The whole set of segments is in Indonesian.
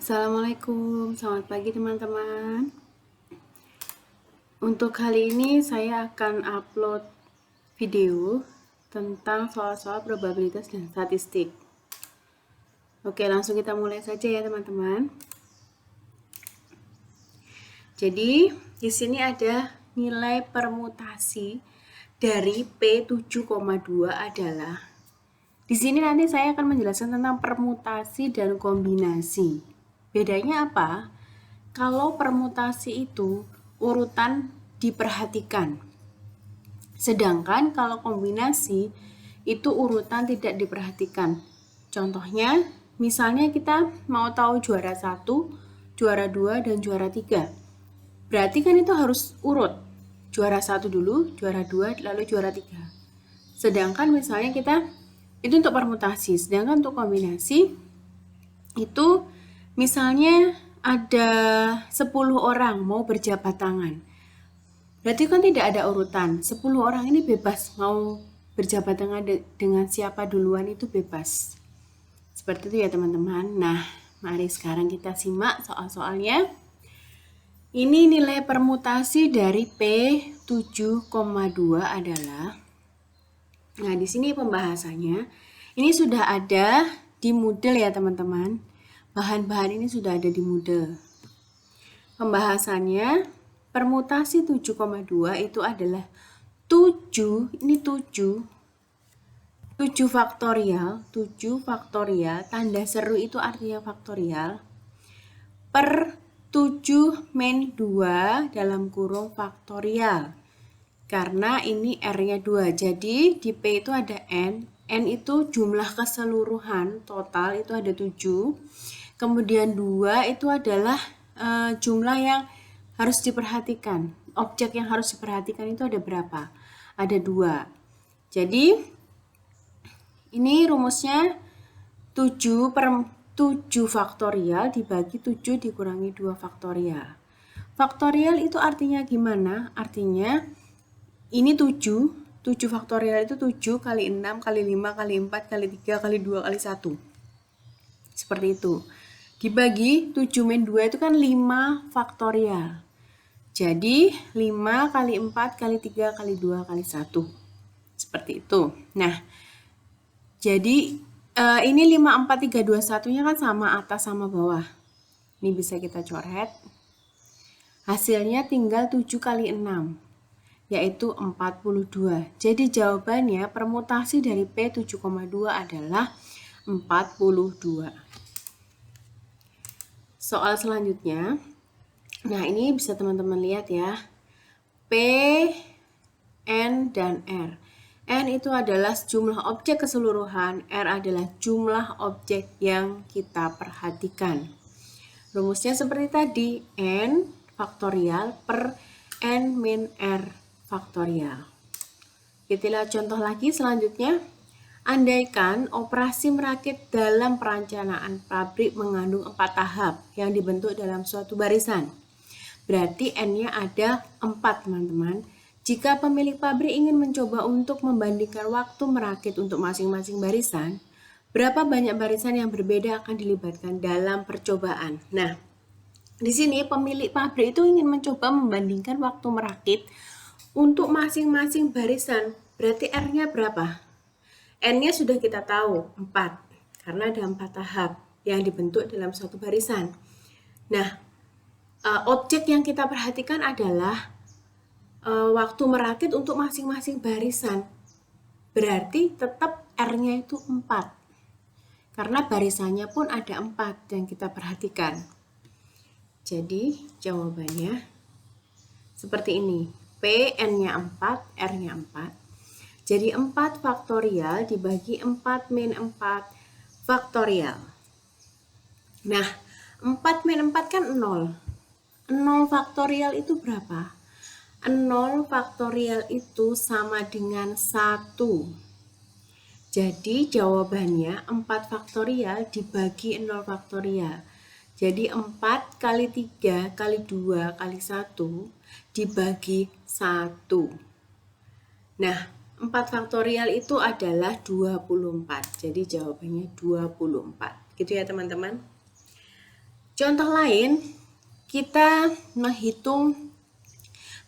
Assalamualaikum, selamat pagi teman-teman. Untuk kali ini saya akan upload video tentang soal-soal probabilitas dan statistik. Oke, langsung kita mulai saja ya teman-teman. Jadi, di sini ada nilai permutasi dari P7,2 adalah. Di sini nanti saya akan menjelaskan tentang permutasi dan kombinasi. Bedanya apa? Kalau permutasi itu urutan diperhatikan. Sedangkan kalau kombinasi itu urutan tidak diperhatikan. Contohnya, misalnya kita mau tahu juara 1, juara 2, dan juara 3. Berarti kan itu harus urut. Juara 1 dulu, juara 2, lalu juara 3. Sedangkan misalnya kita, itu untuk permutasi. Sedangkan untuk kombinasi, itu misalnya ada 10 orang mau berjabat tangan. Berarti kan tidak ada urutan. 10 orang ini bebas mau berjabat tangan dengan siapa duluan itu bebas. Seperti itu ya teman-teman. Nah, mari sekarang kita simak soal-soalnya. Ini nilai permutasi dari P7,2 adalah. Nah, di sini pembahasannya. Ini sudah ada di Moodle ya teman-teman. Bahan-bahan ini sudah ada di Moodle. Pembahasannya, permutasi 7,2 itu adalah 7, ini 7 faktorial, tanda seru itu artinya faktorial, per 7 min 2 dalam kurung faktorial. Karena ini R-nya 2, jadi di P itu ada N itu jumlah keseluruhan total itu ada 7, kemudian 2 itu adalah jumlah yang harus diperhatikan. Objek yang harus diperhatikan itu ada berapa? Ada 2. Jadi ini rumusnya 7 per 7 faktorial dibagi 7 dikurangi 2 faktorial. Faktorial itu artinya gimana? Artinya ini 7 faktorial itu 7 kali 6 kali 5 kali 4 kali 3 kali 2 kali 1. Seperti itu. Dibagi 7 min 2 itu kan 5 faktorial. Jadi 5 kali 4 kali 3 kali 2 kali 1. Seperti itu. Nah, jadi ini 5, 4, 3, 2, 1-nya kan sama atas sama bawah. Ini bisa kita coret. Hasilnya tinggal 7 kali 6, yaitu 42. Jadi jawabannya permutasi dari P7,2 adalah 42. Soal selanjutnya. Nah, ini bisa teman-teman lihat ya. P, N, dan R. N itu adalah jumlah objek keseluruhan, R adalah jumlah objek yang kita perhatikan. Rumusnya seperti tadi, N faktorial per N min R faktorial. Kita lihat contoh lagi selanjutnya. Andaikan operasi merakit dalam perencanaan pabrik mengandung 4 tahap yang dibentuk dalam suatu barisan. Berarti N-nya ada 4, teman-teman. Jika pemilik pabrik ingin mencoba untuk membandingkan waktu merakit untuk masing-masing barisan, berapa banyak barisan yang berbeda akan dilibatkan dalam percobaan. Nah, di sini pemilik pabrik itu ingin mencoba membandingkan waktu merakit untuk masing-masing barisan. Berarti R-nya berapa? N-nya sudah kita tahu, 4. Karena ada 4 tahap yang dibentuk dalam suatu barisan. Nah, objek yang kita perhatikan adalah waktu merakit untuk masing-masing barisan. Berarti tetap R-nya itu 4. Karena barisannya pun ada 4 yang kita perhatikan. Jadi jawabannya seperti ini. P, N-nya 4, R-nya 4. Jadi 4 faktorial dibagi 4 min 4 faktorial. Nah, 4 min 4 kan 0. 0 faktorial itu berapa? 0 faktorial itu sama dengan 1. Jadi jawabannya 4 faktorial dibagi 0 faktorial. Jadi 4 kali 3 kali 2 kali 1 dibagi 1. Nah, 4 faktorial itu adalah 24. Jadi jawabannya 24. Gitu ya teman-teman. Contoh lain, kita menghitung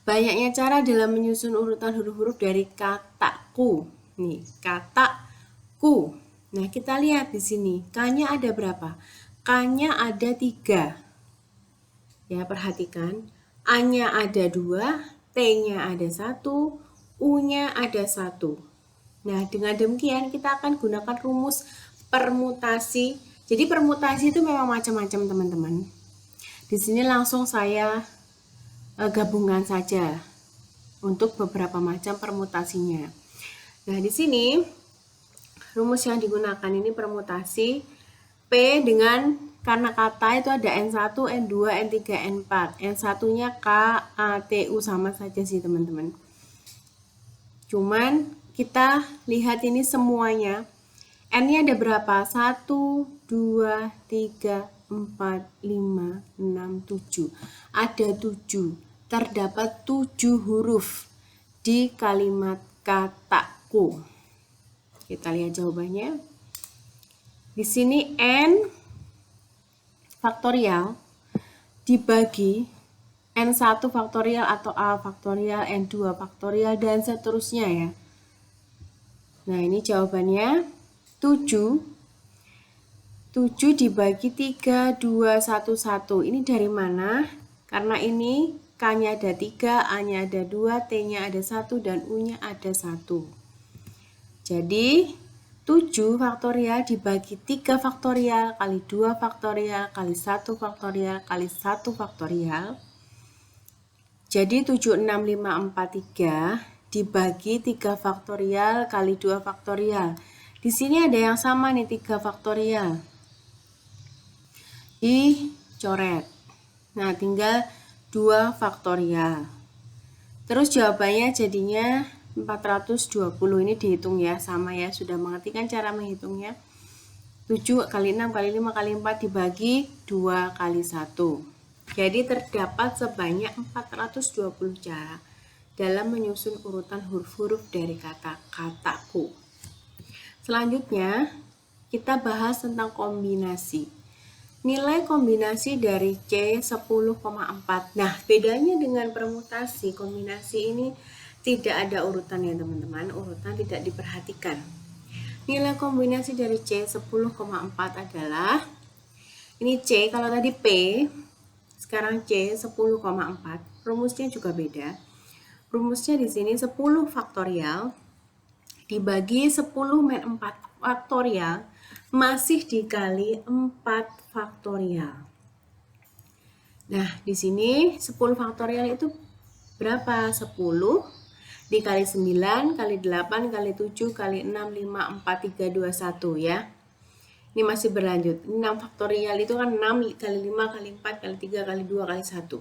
banyaknya cara dalam menyusun urutan huruf-huruf dari kata ku. Nih, kata ku. Nah, kita lihat di sini, K-nya ada berapa? K-nya ada 3. Ya, perhatikan. A-nya ada 2, T-nya ada 1, U-nya ada 1. Nah, dengan demikian kita akan gunakan rumus permutasi. Jadi permutasi itu memang macam-macam, teman-teman. Di sini langsung saya gabungan saja untuk beberapa macam permutasinya. Nah, di sini rumus yang digunakan ini permutasi P dengan, karena kata itu ada N1, N2, N3, N4. N1-nya K, A, T, U sama saja sih, teman-teman. Cuman kita lihat ini semuanya. N-nya ada berapa? 1, 2, 3, 4, 5, 6, 7. Ada 7. Terdapat 7 huruf di kalimat kataku. Kita lihat jawabannya. Di sini N faktorial dibagi N1 faktorial atau A faktorial, N2 faktorial, dan seterusnya ya. Nah, ini jawabannya 7. 7 dibagi 3, 2, 1, 1. Ini dari mana? Karena ini K-nya ada 3, A-nya ada 2, T-nya ada 1, dan U-nya ada 1. Jadi, 7 faktorial dibagi 3 faktorial kali 2 faktorial kali 1 faktorial kali 1 faktorial. Jadi 7, 6, 5, 4, 3 dibagi 3 faktorial kali 2 faktorial. Di sini ada yang sama nih, 3 faktorial. Dicoret. Nah, tinggal 2 faktorial. Terus jawabannya jadinya 420. Ini dihitung ya, sama ya, sudah mengerti kan cara menghitungnya. 7 kali 6 kali 5 kali 4 dibagi 2 kali 1. Jadi terdapat sebanyak 420 cara dalam menyusun urutan huruf-huruf dari kata-kataku. Selanjutnya, kita bahas tentang kombinasi. Nilai kombinasi dari C 10,4. Nah, bedanya dengan permutasi, kombinasi ini tidak ada urutan ya teman-teman, urutan tidak diperhatikan. Nilai kombinasi dari C 10,4 adalah, ini C, kalau tadi P, sekarang C 10,4. Rumusnya juga beda. Rumusnya di sini 10 faktorial dibagi 10 min 4 faktorial masih dikali 4 faktorial. Nah, di sini 10 faktorial itu berapa? 10 dikali 9 kali 8 kali 7 kali 6, 5, 4, 3, 2, 1 ya. Ini masih berlanjut. 6 faktorial itu kan 6 kali 5 kali 4 kali 3 kali 2 kali 1.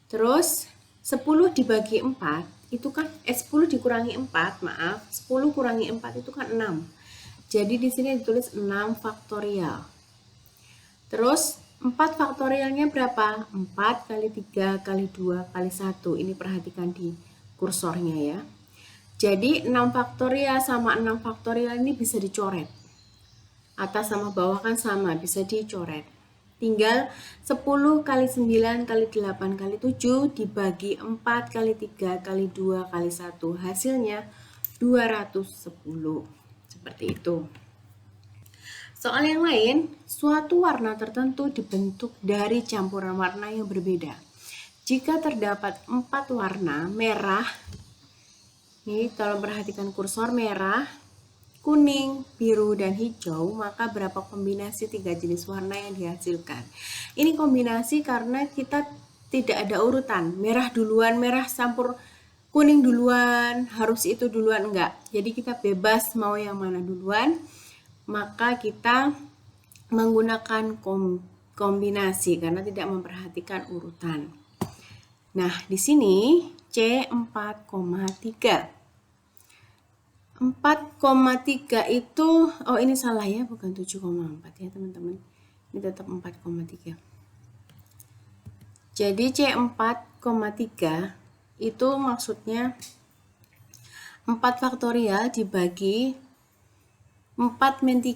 Terus 10 dibagi 4 itu kan 10 dikurangi 4, maaf. 10 kurangi 4 itu kan 6. Jadi di sini ditulis 6 faktorial. Terus 4 faktorialnya berapa? 4 kali 3 kali 2 kali 1. Ini perhatikan di kursornya ya. Jadi 6 faktorial sama 6 faktorial ini bisa dicoret. Atas sama bawah kan sama, bisa dicoret. Tinggal 10 kali 9 kali 8 kali 7 dibagi 4 kali 3 kali 2 kali 1. Hasilnya 210. Seperti itu. Soal yang lain, suatu warna tertentu dibentuk dari campuran warna yang berbeda. Jika terdapat 4 warna, merah, ini tolong perhatikan kursor, merah, kuning, biru, dan hijau, maka berapa kombinasi 3 jenis warna yang dihasilkan? Ini kombinasi karena kita tidak ada urutan, merah duluan, merah campur kuning duluan, harus itu duluan, enggak. Jadi kita bebas mau yang mana duluan, maka kita menggunakan kombinasi karena tidak memperhatikan urutan. Nah, di sini C 4,3. 4,3 itu, oh ini salah ya, bukan 7,4 ya teman-teman. Ini tetap 4,3. Jadi C 4,3 itu maksudnya 4 faktorial dibagi 4 min 3